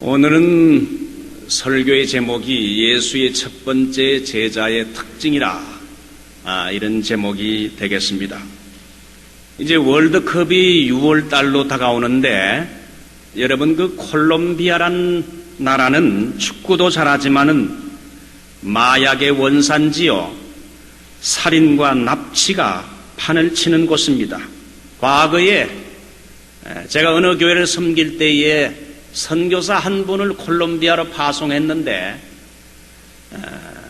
오늘은 설교의 제목이 예수의 첫 번째 제자의 특징이라 이런 제목이 되겠습니다. 이제 월드컵이 6월 달로 다가오는데 여러분 그 콜롬비아란 나라는 축구도 잘하지만은 마약의 원산지요, 살인과 납치가 판을 치는 곳입니다. 과거에 제가 어느 교회를 섬길 때에 선교사 한 분을 콜롬비아로 파송했는데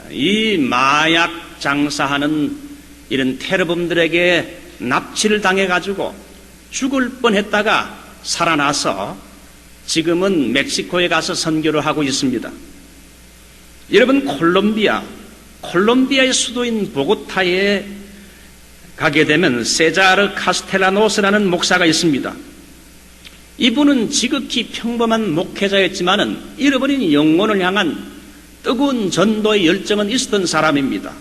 이 마약 장사하는 이런 테러범들에게 납치를 당해가지고 죽을 뻔했다가 살아나서 지금은 멕시코에 가서 선교를 하고 있습니다. 여러분 콜롬비아의 수도인 보고타에 가게 되면 세자르 카스텔라노스라는 목사가 있습니다. 이분은 지극히 평범한 목회자였지만은 잃어버린 영혼을 향한 뜨거운 전도의 열정은 있었던 사람입니다.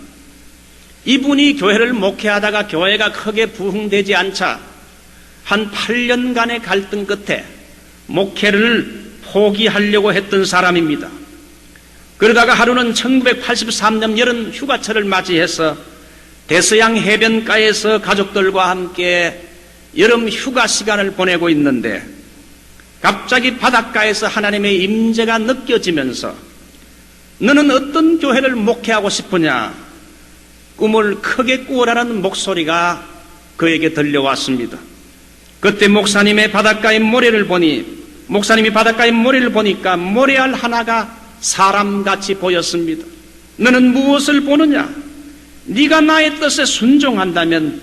이분이 교회를 목회하다가 교회가 크게 부흥되지 않자 한 8년간의 갈등 끝에 목회를 포기하려고 했던 사람입니다. 그러다가 하루는 1983년 여름 휴가철을 맞이해서 대서양 해변가에서 가족들과 함께 여름 휴가 시간을 보내고 있는데 갑자기 바닷가에서 하나님의 임재가 느껴지면서 너는 어떤 교회를 목회하고 싶으냐? 꿈을 크게 꾸어라는 목소리가 그에게 들려왔습니다. 그때 목사님이 바닷가의 모래를 보니까 모래알 하나가 사람같이 보였습니다. 너는 무엇을 보느냐? 네가 나의 뜻에 순종한다면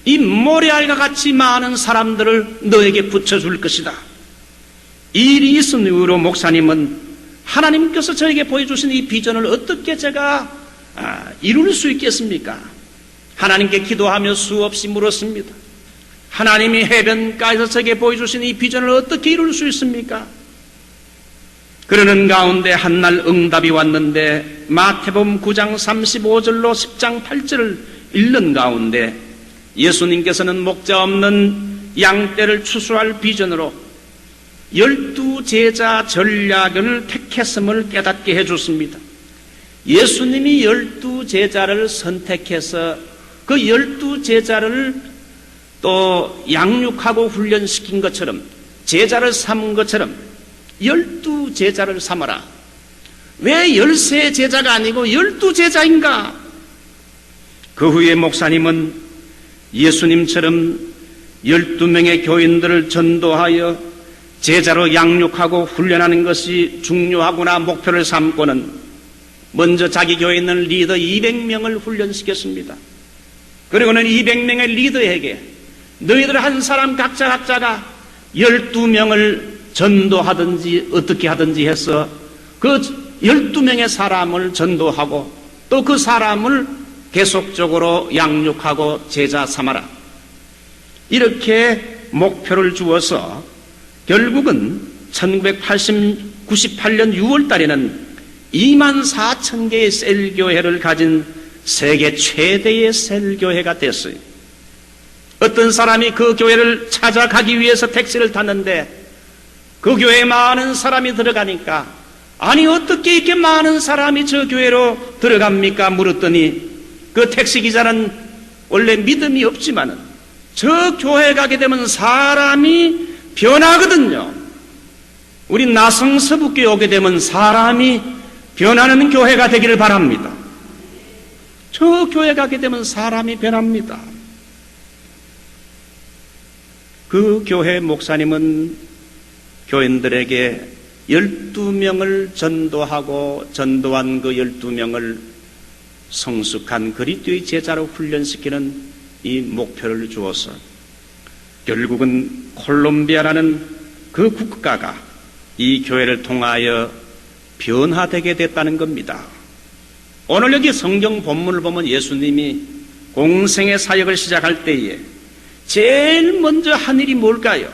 이 모래알과 같이 많은 사람들을 너에게 붙여줄 것이다. 이 일이 있은 이후로 목사님은 하나님께서 저에게 보여주신 이 비전을 어떻게 제가 이룰 수 있겠습니까? 하나님께 기도하며 수없이 물었습니다. 하나님이 해변가에서 저에게 보여주신 이 비전을 어떻게 이룰 수 있습니까? 그러는 가운데 한날 응답이 왔는데 마태복음 9장 35절로 10장 8절을 읽는 가운데 예수님께서는 목자 없는 양떼를 추수할 비전으로 12제자 전략을 택했음을 깨닫게 해줬습니다. 예수님이 12제자를 선택해서 그 12제자를 또 양육하고 훈련시킨 것처럼 제자를 삼은 것처럼 12제자를 삼아라. 왜 13제자가 아니고 12제자인가? 그 후에 목사님은 예수님처럼 12명의 교인들을 전도하여 제자로 양육하고 훈련하는 것이 중요하구나 목표를 삼고는 먼저 자기 교회에 있는 리더 200명을 훈련시켰습니다. 그리고는 200명의 리더에게 너희들 한 사람 각자가 12명을 전도하든지 어떻게 하든지 해서 그 12명의 사람을 전도하고 또 그 사람을 계속적으로 양육하고 제자 삼아라. 이렇게 목표를 주어서 결국은 1998년 6월 달에는 24,000개의 셀교회를 가진 세계 최대의 셀교회가 됐어요. 어떤 사람이 그 교회를 찾아가기 위해서 택시를 탔는데 그 교회에 많은 사람이 들어가니까 아니 어떻게 이렇게 많은 사람이 저 교회로 들어갑니까? 물었더니 그 택시기사는 원래 믿음이 없지만은 저 교회 가게 되면 사람이 변하거든요. 우리 나성서북교에 오게 되면 사람이 변하는 교회가 되기를 바랍니다. 저 교회 가게 되면 사람이 변합니다. 그 교회 목사님은 교인들에게 12명을 전도하고 전도한 그 12명을 성숙한 그리스도의 제자로 훈련시키는 이 목표를 주어서 결국은 콜롬비아라는 그 국가가 이 교회를 통하여 변화되게 됐다는 겁니다. 오늘 여기 성경 본문을 보면 예수님이 공생의 사역을 시작할 때에 제일 먼저 한 일이 뭘까요?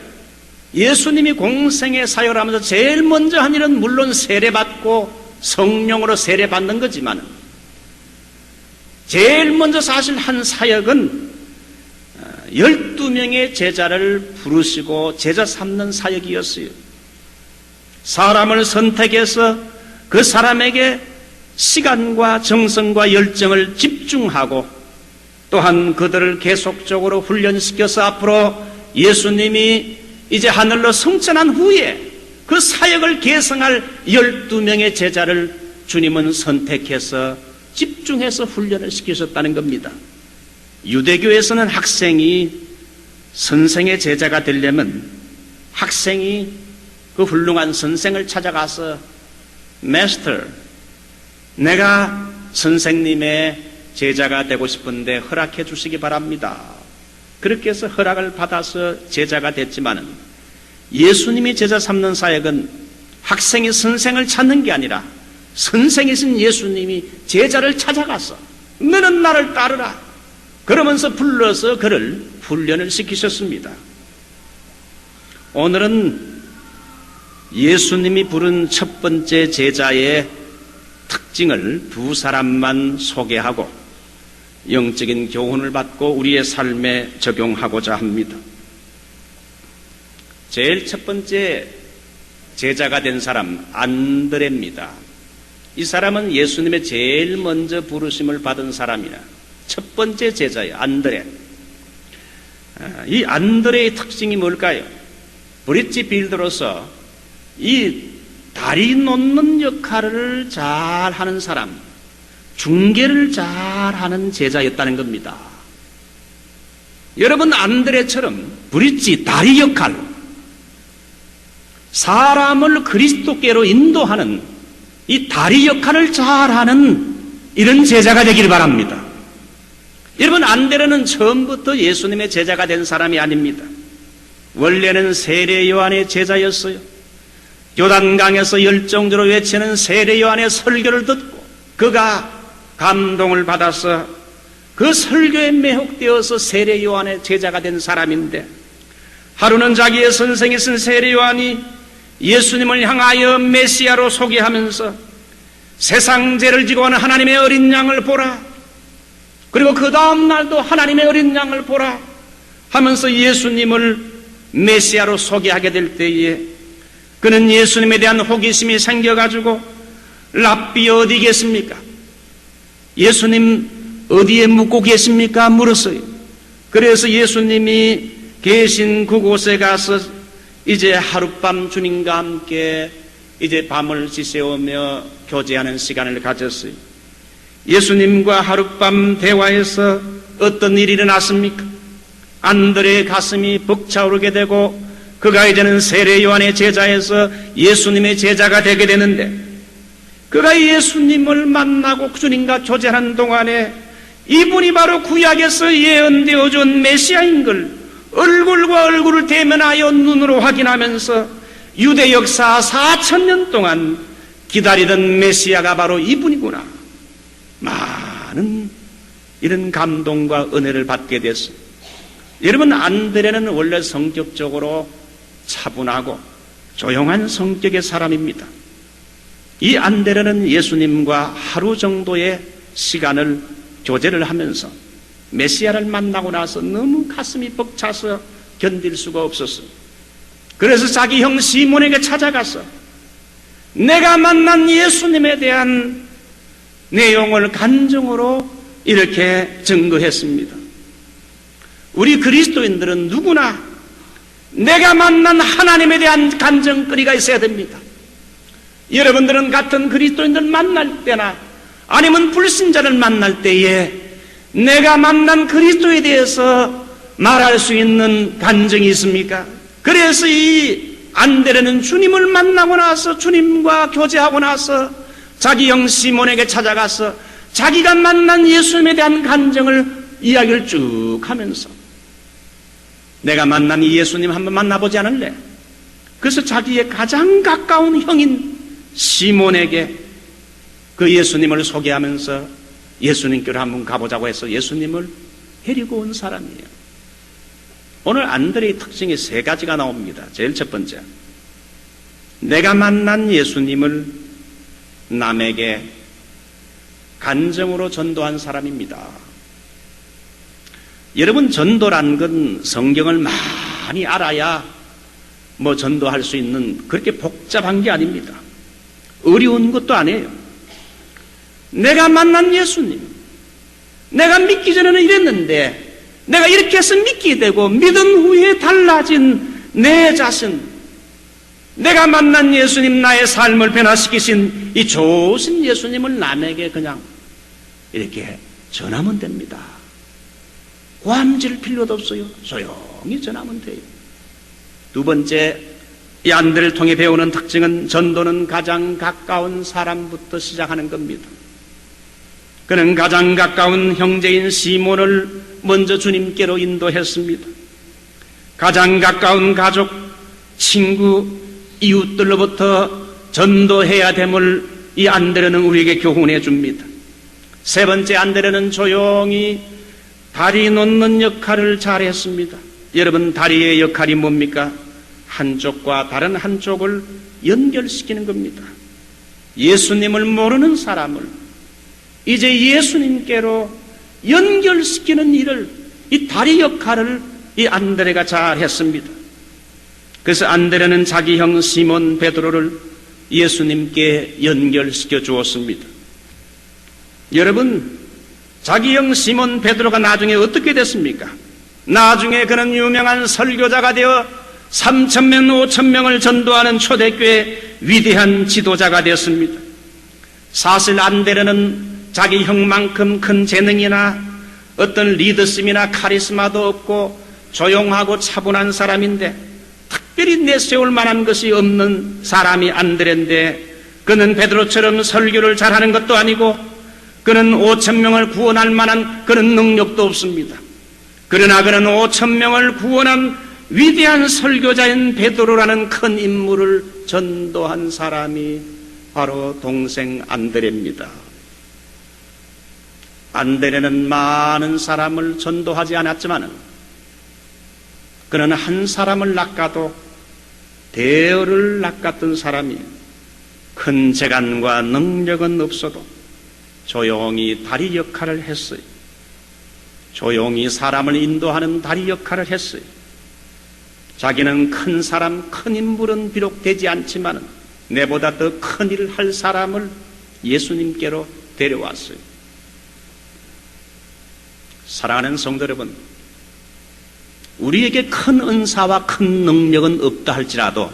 예수님이 공생의 사역을 하면서 제일 먼저 한 일은 물론 세례받고 성령으로 세례받는 거지만 제일 먼저 사실 한 사역은 12명의 제자를 부르시고 제자 삼는 사역이었어요. 사람을 선택해서 그 사람에게 시간과 정성과 열정을 집중하고 또한 그들을 계속적으로 훈련시켜서 앞으로 예수님이 이제 하늘로 승천한 후에 그 사역을 계승할 12명의 제자를 주님은 선택해서 집중해서 훈련을 시키셨다는 겁니다. 유대교에서는 학생이 선생의 제자가 되려면 학생이 그 훌륭한 선생을 찾아가서 마스터, 내가 선생님의 제자가 되고 싶은데 허락해 주시기 바랍니다. 그렇게 해서 허락을 받아서 제자가 됐지만은 예수님이 제자 삼는 사역은 학생이 선생을 찾는 게 아니라 선생이신 예수님이 제자를 찾아가서 너는 나를 따르라 그러면서 불러서 그를 훈련을 시키셨습니다. 오늘은 예수님이 부른 첫 번째 제자의 특징을 두 사람만 소개하고 영적인 교훈을 받고 우리의 삶에 적용하고자 합니다. 제일 첫 번째 제자가 된 사람 안드레입니다. 이 사람은 예수님의 제일 먼저 부르심을 받은 사람이라 첫 번째 제자예요. 안드레. 이 안드레의 특징이 뭘까요? 브릿지 빌더로서 이 다리 놓는 역할을 잘 하는 사람, 중계를 잘 하는 제자였다는 겁니다. 여러분, 안드레처럼 브릿지 다리 역할, 사람을 그리스도께로 인도하는 이 다리 역할을 잘하는 이런 제자가 되길 바랍니다. 여러분, 안드레는 처음부터 예수님의 제자가 된 사람이 아닙니다. 원래는 세례 요한의 제자였어요. 요단강에서 열정적으로 외치는 세례 요한의 설교를 듣고 그가 감동을 받아서 그 설교에 매혹되어서 세례 요한의 제자가 된 사람인데, 하루는 자기의 선생이신 세례 요한이 예수님을 향하여 메시아로 소개하면서 세상 죄를 지고 오는 하나님의 어린 양을 보라, 그리고 그 다음 날도 하나님의 어린 양을 보라 하면서 예수님을 메시아로 소개하게 될 때에 그는 예수님에 대한 호기심이 생겨가지고 랍비 어디 계십니까? 예수님 어디에 묵고 계십니까? 물었어요. 그래서 예수님이 계신 그곳에 가서 이제 하룻밤 주님과 함께 이제 밤을 지새우며 교제하는 시간을 가졌어요. 예수님과 하룻밤 대화에서 어떤 일이 일어났습니까? 안드레의 가슴이 벅차오르게 되고 그가 이제는 세례 요한의 제자에서 예수님의 제자가 되게 되는데, 그가 예수님을 만나고 주님과 교제하는 동안에 이분이 바로 구약에서 예언되어 준 메시아인 걸 얼굴과 얼굴을 대면하여 눈으로 확인하면서 유대 역사 4,000년 동안 기다리던 메시아가 바로 이분이구나. 많은 이런 감동과 은혜를 받게 됐습니다. 여러분, 안드레는 원래 성격적으로 차분하고 조용한 성격의 사람입니다. 이 안드레는 예수님과 하루 정도의 시간을 교제를 하면서 메시아를 만나고 나서 너무 가슴이 벅차서 견딜 수가 없었어요. 그래서 자기 형 시몬에게 찾아가서 내가 만난 예수님에 대한 내용을 간증으로 이렇게 증거했습니다. 우리 그리스도인들은 누구나 내가 만난 하나님에 대한 간증거리가 있어야 됩니다. 여러분들은 같은 그리스도인들 만날 때나 아니면 불신자를 만날 때에 내가 만난 그리스도에 대해서 말할 수 있는 간증이 있습니까? 그래서 이 안드레는 주님을 만나고 나서 주님과 교제하고 나서 자기 형 시몬에게 찾아가서 자기가 만난 예수님에 대한 간증을 이야기를 쭉 하면서 내가 만난 이 예수님 한번 만나보지 않을래? 그래서 자기의 가장 가까운 형인 시몬에게 그 예수님을 소개하면서 예수님께로 한번 가보자고 해서 예수님을 데리고 온 사람이에요. 오늘 안드레의 특징이 세 가지가 나옵니다. 제일 첫 번째, 내가 만난 예수님을 남에게 간증으로 전도한 사람입니다. 여러분, 전도란 건 성경을 많이 알아야 전도할 수 있는 그렇게 복잡한 게 아닙니다. 어려운 것도 아니에요. 내가 만난 예수님, 내가 믿기 전에는 이랬는데 내가 이렇게 해서 믿게 되고 믿은 후에 달라진 내 자신, 내가 만난 예수님, 나의 삶을 변화시키신 이 좋으신 예수님을 남에게 그냥 이렇게 전하면 됩니다. 고함질 필요도 없어요. 조용히 전하면 돼요. 두 번째, 이 안대를 통해 배우는 특징은 전도는 가장 가까운 사람부터 시작하는 겁니다. 그는 가장 가까운 형제인 시몬을 먼저 주님께로 인도했습니다. 가장 가까운 가족, 친구, 이웃들로부터 전도해야 됨을 이 안드레는 우리에게 교훈해 줍니다. 세 번째, 안드레는 조용히 다리 놓는 역할을 잘했습니다. 여러분, 다리의 역할이 뭡니까? 한쪽과 다른 한쪽을 연결시키는 겁니다. 예수님을 모르는 사람을 이제 예수님께로 연결시키는 일을, 이 다리 역할을 이 안드레가 잘했습니다. 그래서 안드레는 자기 형 시몬 베드로를 예수님께 연결시켜 주었습니다. 여러분, 자기 형 시몬 베드로가 나중에 어떻게 됐습니까? 나중에 그는 유명한 설교자가 되어 3,000명, 5,000명을 전도하는 초대교회 위대한 지도자가 되었습니다. 사실 안드레는 자기 형만큼 큰 재능이나 어떤 리더십이나 카리스마도 없고 조용하고 차분한 사람인데 특별히 내세울 만한 것이 없는 사람이 안드레인데, 그는 베드로처럼 설교를 잘하는 것도 아니고 그는 5,000명을 구원할 만한 그런 능력도 없습니다. 그러나 그는 5,000명을 구원한 위대한 설교자인 베드로라는 큰 인물을 전도한 사람이 바로 동생 안드레입니다. 안드레는 많은 사람을 전도하지 않았지만 그는 한 사람을 낚아도 대여를 낚았던 사람이에요. 큰 재간과 능력은 없어도 조용히 다리 역할을 했어요. 조용히 사람을 인도하는 다리 역할을 했어요. 자기는 큰 사람, 큰 인물은 비록 되지 않지만 내보다 더 큰 일을 할 사람을 예수님께로 데려왔어요. 사랑하는 성도 여러분, 우리에게 큰 은사와 큰 능력은 없다 할지라도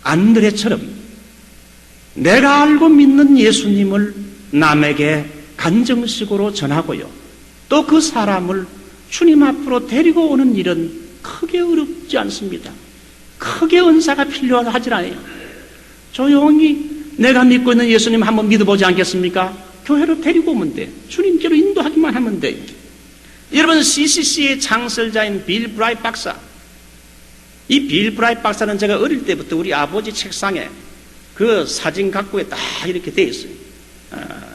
안드레처럼 내가 알고 믿는 예수님을 남에게 간증식으로 전하고요, 또 그 사람을 주님 앞으로 데리고 오는 일은 크게 어렵지 않습니다. 크게 은사가 필요하지 않아요. 조용히 내가 믿고 있는 예수님 한번 믿어보지 않겠습니까? 교회로 데리고 오면 돼. 주님께로 인도하기만 하면 돼요. 여러분, CCC의 창설자인 빌 브라이트 박사, 이 빌 브라이트 박사는 제가 어릴 때부터 우리 아버지 책상에 그 사진 갖고 딱 이렇게 돼 있어요.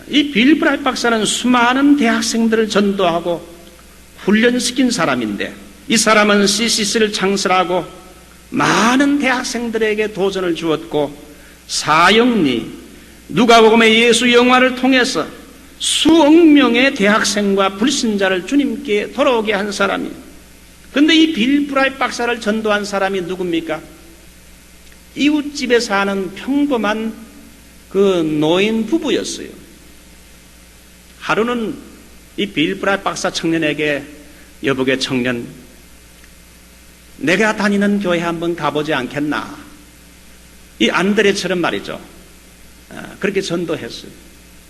이 빌 브라이트 박사는 수많은 대학생들을 전도하고 훈련시킨 사람인데, 이 사람은 CCC를 창설하고 많은 대학생들에게 도전을 주었고 사형리, 누가복음의 예수 영화를 통해서 수억 명의 대학생과 불신자를 주님께 돌아오게 한 사람이에요. 그런데 이 빌 브라이트 박사를 전도한 사람이 누굽니까? 이웃집에 사는 평범한 그 노인 부부였어요. 하루는 이 빌 브라이트 박사 청년에게, 여보게 청년, 내가 다니는 교회 한번 가보지 않겠나? 이 안드레처럼 말이죠. 그렇게 전도했어요.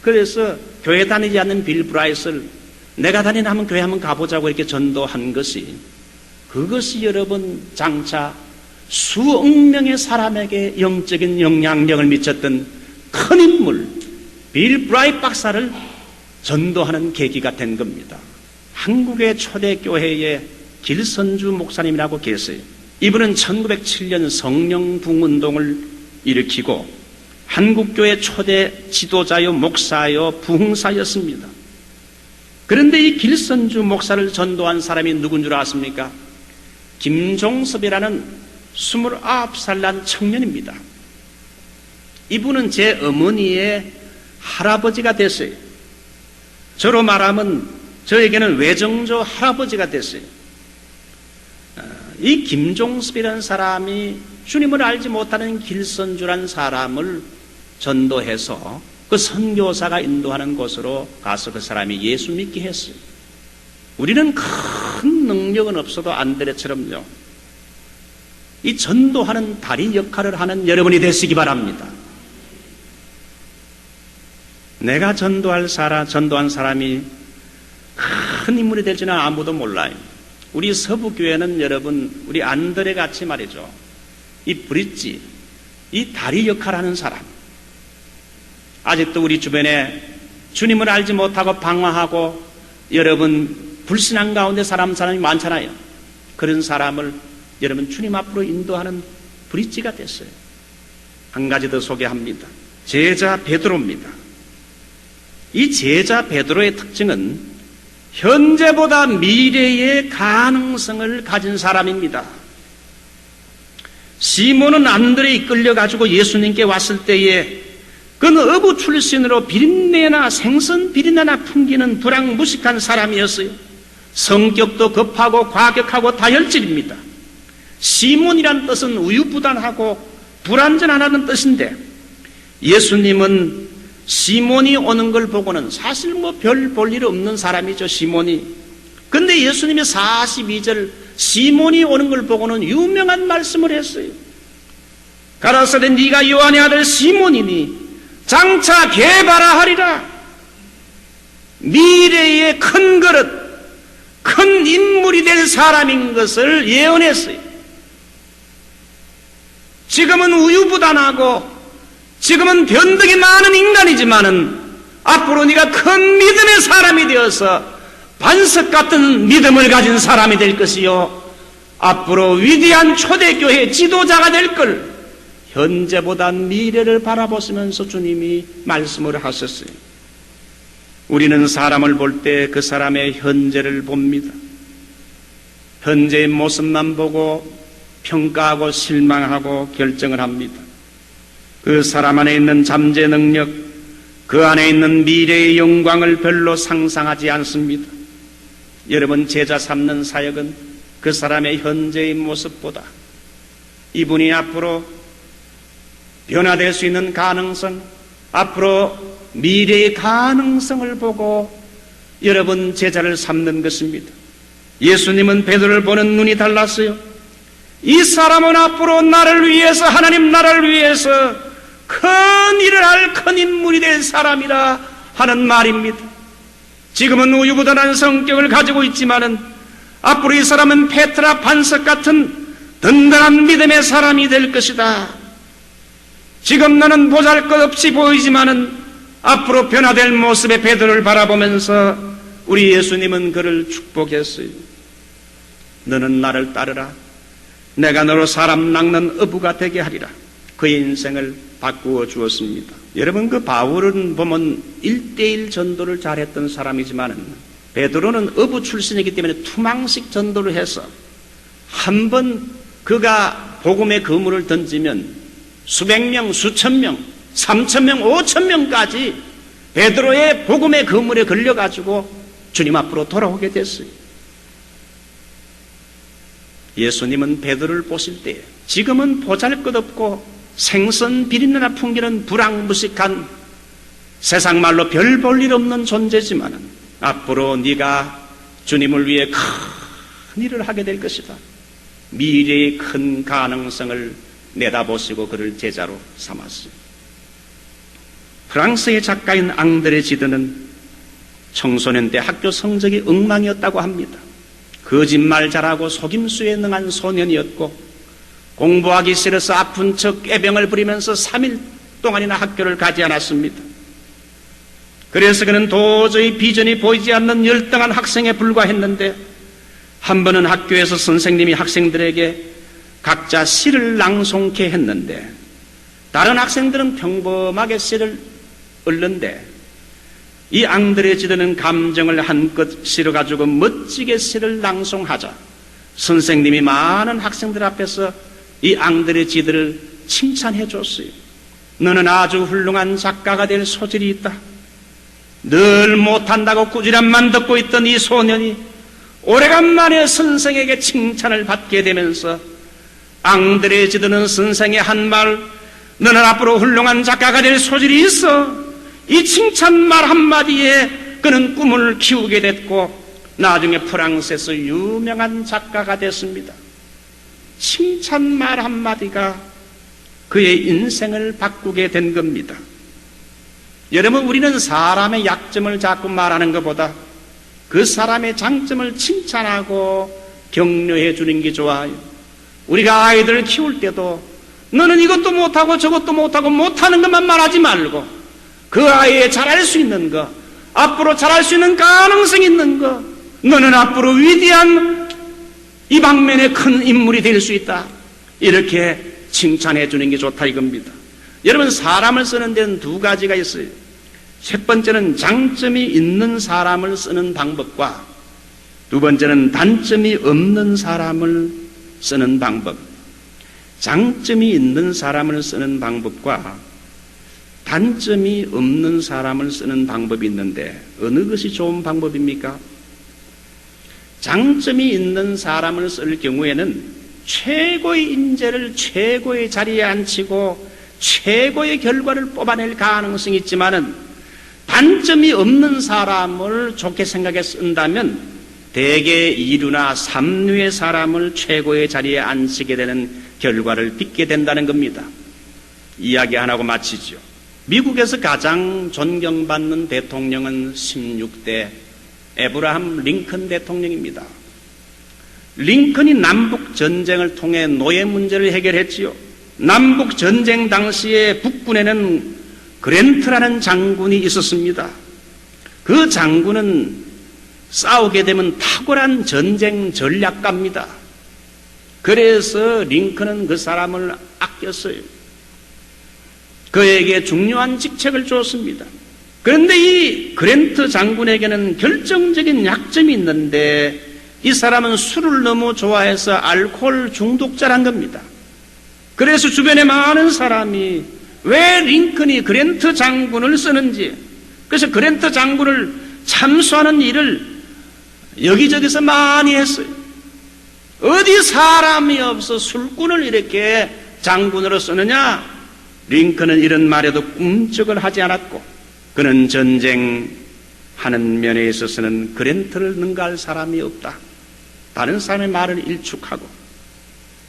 그래서 교회 다니지 않는 빌 브라이트를 내가 다니는 한번 교회 한번 가보자고 이렇게 전도한 것이, 그것이 여러분 장차 수억 명의 사람에게 영적인 영향력을 미쳤던 큰 인물 빌 브라이트 박사를 전도하는 계기가 된 겁니다. 한국의 초대교회에 길선주 목사님이라고 계세요. 이분은 1907년 성령부흥운동을 일으키고 한국교회 초대 지도자요, 목사요, 부흥사였습니다. 그런데 이 길선주 목사를 전도한 사람이 누군 줄 아십니까? 김종섭이라는 29살 난 청년입니다. 이분은 제 어머니의 할아버지가 됐어요. 저로 말하면 저에게는 외정조 할아버지가 됐어요. 이 김종섭이라는 사람이 주님을 알지 못하는 길선주란 사람을 전도해서 그 선교사가 인도하는 곳으로 가서 그 사람이 예수 믿게 했어요. 우리는 큰 능력은 없어도 안드레처럼요, 이 전도하는 다리 역할을 하는 여러분이 되시기 바랍니다. 내가 전도한 사람이 큰 인물이 될지는 아무도 몰라요. 우리 서부교회는 여러분, 우리 안드레 같이 말이죠, 이 브릿지, 이 다리 역할을 하는 사람, 아직도 우리 주변에 주님을 알지 못하고 방황하고 여러분 불신앙 가운데 사람이 많잖아요. 그런 사람을 여러분 주님 앞으로 인도하는 브릿지가 됐어요. 한 가지 더 소개합니다. 제자 베드로입니다. 이 제자 베드로의 특징은 현재보다 미래의 가능성을 가진 사람입니다. 시몬은 안드레에 이끌려가지고 예수님께 왔을 때에 그는 어부 출신으로 비린내나 생선 비린내나 풍기는 불황무식한 사람이었어요. 성격도 급하고 과격하고 다혈질입니다. 시몬이란 뜻은 우유부단하고 불완전하다는 뜻인데, 예수님은 시몬이 오는 걸 보고는 사실 별 볼 일 없는 사람이죠, 시몬이. 근데 예수님이 42절 시몬이 오는 걸 보고는 유명한 말씀을 했어요. 가라사대 네가 요한의 아들 시몬이니 장차 개바라 하리라. 미래의 큰 그릇, 큰 인물이 될 사람인 것을 예언했어요. 지금은 우유부단하고 지금은 변덕이 많은 인간이지만은 앞으로 네가 큰 믿음의 사람이 되어서 반석 같은 믿음을 가진 사람이 될 것이요, 앞으로 위대한 초대교회 지도자가 될 걸 현재보다 미래를 바라보시면서 주님이 말씀을 하셨어요. 우리는 사람을 볼 때 그 사람의 현재를 봅니다. 현재의 모습만 보고 평가하고 실망하고 결정을 합니다. 그 사람 안에 있는 잠재 능력, 그 안에 있는 미래의 영광을 별로 상상하지 않습니다. 여러분, 제자 삼는 사역은 그 사람의 현재의 모습보다 이분이 앞으로 변화될 수 있는 가능성, 앞으로 미래의 가능성을 보고 여러분 제자를 삼는 것입니다. 예수님은 베드로를 보는 눈이 달랐어요. 이 사람은 앞으로 나를 위해서, 하나님 나라를 위해서 큰 일을 할 큰 인물이 될 사람이라 하는 말입니다. 지금은 우유부단한 성격을 가지고 있지만은 앞으로 이 사람은 페트라 반석 같은 든든한 믿음의 사람이 될 것이다. 지금 나는 보잘것없이 보이지만은 앞으로 변화될 모습의 베드로를 바라보면서 우리 예수님은 그를 축복했어요. 너는 나를 따르라. 내가 너로 사람 낚는 어부가 되게 하리라. 그의 인생을 바꾸어 주었습니다. 여러분, 그 바울은 보면 1:1 전도를 잘했던 사람이지만 베드로는 어부 출신이기 때문에 투망식 전도를 해서 한번 그가 복음의 그물을 던지면 수백 명, 수천 명, 3,000명, 5,000명까지 베드로의 복음의 그물에 걸려가지고 주님 앞으로 돌아오게 됐어요. 예수님은 베드로를 보실 때 지금은 보잘것없고 생선 비린내나 풍기는 불황무식한 세상 말로 별 볼 일 없는 존재지만 앞으로 네가 주님을 위해 큰 일을 하게 될 것이다. 미래의 큰 가능성을 내다보시고 그를 제자로 삼았어요. 프랑스의 작가인 앙드레 지드는 청소년 때 학교 성적이 엉망이었다고 합니다. 거짓말 잘하고 속임수에 능한 소년이었고 공부하기 싫어서 아픈 척 꾀병을 부리면서 3일 동안이나 학교를 가지 않았습니다. 그래서 그는 도저히 비전이 보이지 않는 열등한 학생에 불과했는데 한 번은 학교에서 선생님이 학생들에게 각자 시를 낭송케 했는데 다른 학생들은 평범하게 시를 읽는데 이 앙드레 지드는 감정을 한껏 실어가지고 멋지게 시를 낭송하자 선생님이 많은 학생들 앞에서 이 앙드레 지드를 칭찬해 줬어요. 너는 아주 훌륭한 작가가 될 소질이 있다. 늘 못한다고 꾸지람만 듣고 있던 이 소년이 오래간만에 선생에게 칭찬을 받게 되면서 앙드레 지드는 선생의 한 말, 너는 앞으로 훌륭한 작가가 될 소질이 있어. 이 칭찬말 한마디에 그는 꿈을 키우게 됐고 나중에 프랑스에서 유명한 작가가 됐습니다. 칭찬말 한마디가 그의 인생을 바꾸게 된 겁니다. 여러분, 우리는 사람의 약점을 자꾸 말하는 것보다 그 사람의 장점을 칭찬하고 격려해 주는 게 좋아요. 우리가 아이들을 키울 때도 너는 이것도 못하고 저것도 못하고 못하는 것만 말하지 말고 그 아이의 잘할 수 있는 것, 앞으로 잘할 수 있는 가능성 있는 것, 너는 앞으로 위대한 이 방면에 큰 인물이 될 수 있다, 이렇게 칭찬해 주는 게 좋다 이겁니다. 여러분, 사람을 쓰는 데는 두 가지가 있어요. 첫 번째는 장점이 있는 사람을 쓰는 방법과 두 번째는 단점이 없는 사람을 쓰는 방법. 장점이 있는 사람을 쓰는 방법과 단점이 없는 사람을 쓰는 방법이 있는데 어느 것이 좋은 방법입니까? 장점이 있는 사람을 쓸 경우에는 최고의 인재를 최고의 자리에 앉히고 최고의 결과를 뽑아낼 가능성이 있지만은 단점이 없는 사람을 좋게 생각해 쓴다면 대개 2류나 3류의 사람을 최고의 자리에 앉히게 되는 결과를 빚게 된다는 겁니다. 이야기 하나고 마치죠. 미국에서 가장 존경받는 대통령은 16대 에브라함 링컨 대통령입니다. 링컨이 남북 전쟁을 통해 노예 문제를 해결했지요. 남북 전쟁 당시에 북군에는 그랜트라는 장군이 있었습니다. 그 장군은 싸우게 되면 탁월한 전쟁 전략가입니다. 그래서 링컨은 그 사람을 아꼈어요. 그에게 중요한 직책을 줬습니다. 그런데 이 그랜트 장군에게는 결정적인 약점이 있는데 이 사람은 술을 너무 좋아해서 알코올 중독자란 겁니다. 그래서 주변에 많은 사람이 왜 링컨이 그랜트 장군을 쓰는지, 그래서 그랜트 장군을 참수하는 일을 여기저기서 많이 했어요. 어디 사람이 없어 술꾼을 이렇게 장군으로 쓰느냐? 링컨은 이런 말에도 꿈쩍을 하지 않았고 그는 전쟁하는 면에 있어서는 그랜트를 능가할 사람이 없다, 다른 사람의 말을 일축하고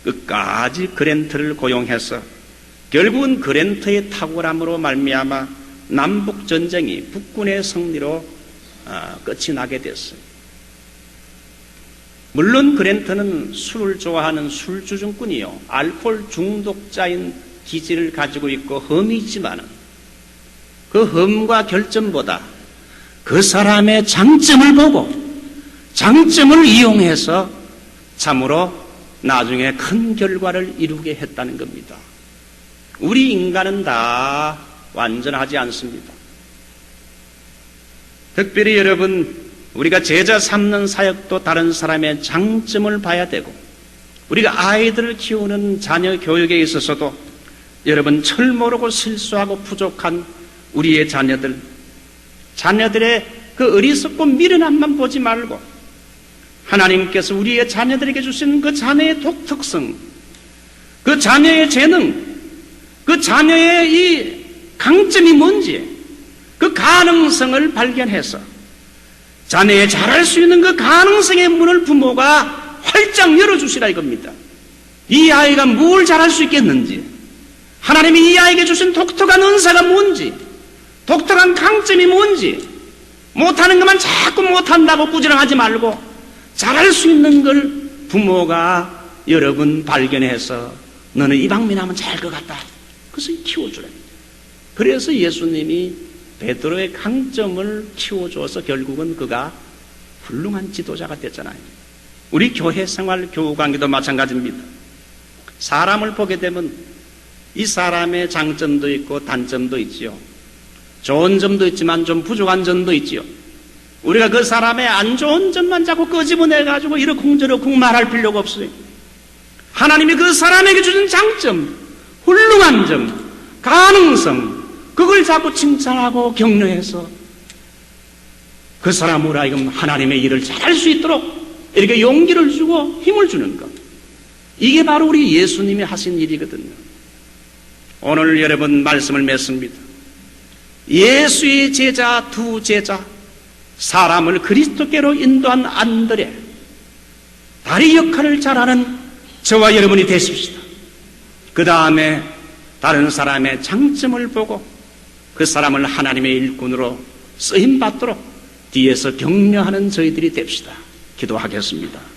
끝까지 그랜트를 고용해서 결국은 그랜트의 탁월함으로 말미암아 남북전쟁이 북군의 승리로 끝이 나게 됐어요. 물론 그랜트는 술을 좋아하는 술주정꾼이요, 알코올 중독자인 기질을 가지고 있고 험이 있지만은 그 험과 결점보다 그 사람의 장점을 보고 장점을 이용해서 참으로 나중에 큰 결과를 이루게 했다는 겁니다. 우리 인간은 다 완전하지 않습니다. 특별히 여러분, 우리가 제자 삼는 사역도 다른 사람의 장점을 봐야 되고 우리가 아이들을 키우는 자녀 교육에 있어서도 여러분, 철 모르고 실수하고 부족한 우리의 자녀들의 그 어리석고 미련함만 보지 말고 하나님께서 우리의 자녀들에게 주신 그 자녀의 독특성, 그 자녀의 재능, 그 자녀의 이 강점이 뭔지 그 가능성을 발견해서 자녀의 잘할 수 있는 그 가능성의 문을 부모가 활짝 열어주시라 이겁니다. 이 아이가 뭘 잘할 수 있겠는지, 하나님이 이 아이에게 주신 독특한 은사가 뭔지, 독특한 강점이 뭔지, 못하는 것만 자꾸 못한다고 꾸지람하지 말고 잘할 수 있는 걸 부모가 여러분 발견해서 너는 이 방면 하면 잘할 것 같다, 그래서 키워주라. 그래서 예수님이 베드로의 강점을 키워줘서 결국은 그가 훌륭한 지도자가 됐잖아요. 우리 교회 생활 교우 관계도 마찬가지입니다. 사람을 보게 되면 이 사람의 장점도 있고 단점도 있지요. 좋은 점도 있지만 좀 부족한 점도 있지요. 우리가 그 사람의 안 좋은 점만 자꾸 끄집어내가지고 이러쿵저러쿵 말할 필요가 없어요. 하나님이 그 사람에게 주신 장점, 훌륭한 점, 가능성, 그걸 자꾸 칭찬하고 격려해서 그 사람으로 하여금 하나님의 일을 잘할 수 있도록 이렇게 용기를 주고 힘을 주는 것. 이게 바로 우리 예수님이 하신 일이거든요. 오늘 여러분 말씀을 맺습니다. 예수의 제자 두 제자, 사람을 그리스도께로 인도한 안드레, 다리 역할을 잘하는 저와 여러분이 되십시다. 그 다음에 다른 사람의 장점을 보고 그 사람을 하나님의 일꾼으로 쓰임받도록 뒤에서 격려하는 저희들이 됩시다. 기도하겠습니다.